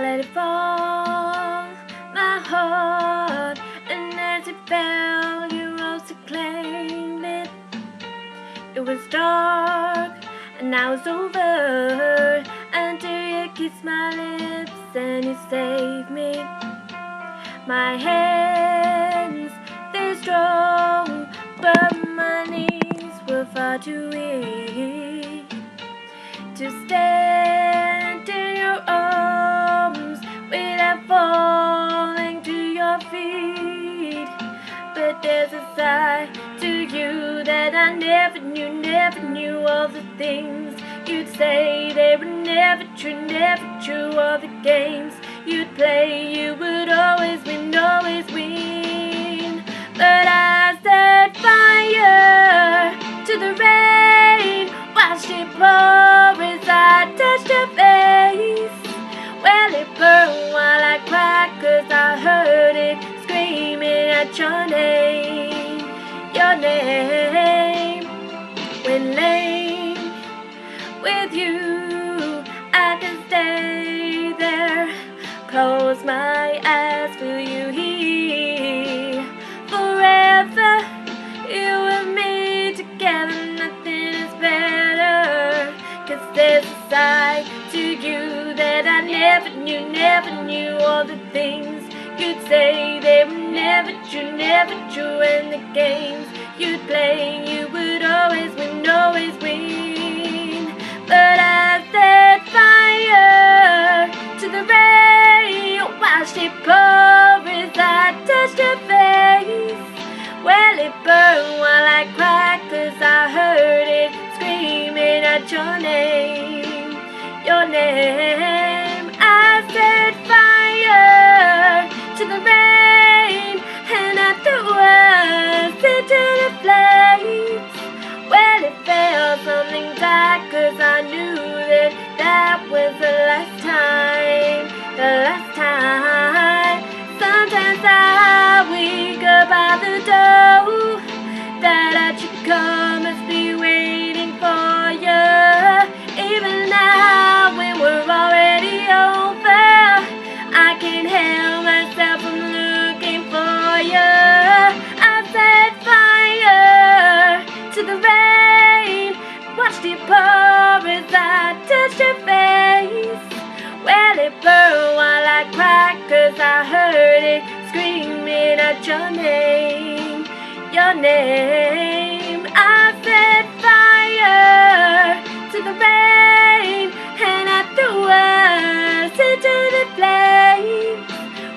let it fall, my heart, and as it fell, you rose to claim it. It was dark, and now it's over, until you kissed my lips and you saved me. My hands, they're strong, but my knees were far too weak to stand in your arms without falling to your feet. But there's a side to you that I never knew all the things you'd say. They were never true, all the games you'd play. You would always win. But I set fire to the rain, watched it pour as I touched your face. Well, it burned while I cried, 'cause I heard it screaming at your name. When laying with you, I can stay there, close my eyes, feel you here. Forever, you and me together, nothing is better. 'Cause there's a side to you that I never knew all the things you'd say. They were never true, and the games you'd play, you would always win. But I set fire to the rain, watched it pour as I touched your face. Well, it burned while I cried, 'cause I heard it screaming at your name. I set fire to the rain, and I threw us into the flames. Well, it felt something dark, 'cause I knew that was the last time. Sometimes I wake up by the door that you come, must be waiting for you. Even now, when we're already over, I can't help myself from looking for you. I set fire to the rain, watched it pour as I touched your face. Well, it burned while I cried, 'cause I heard it screaming at your name. I set fire to the rain, and I threw us into the flames.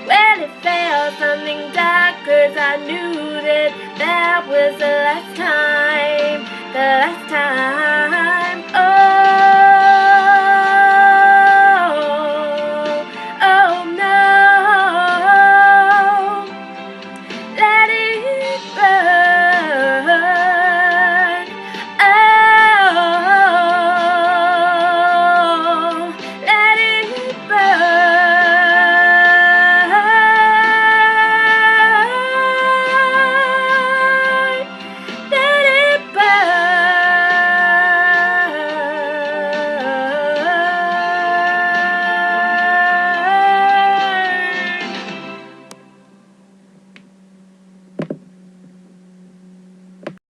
Well, it felt something dark, 'cause I knew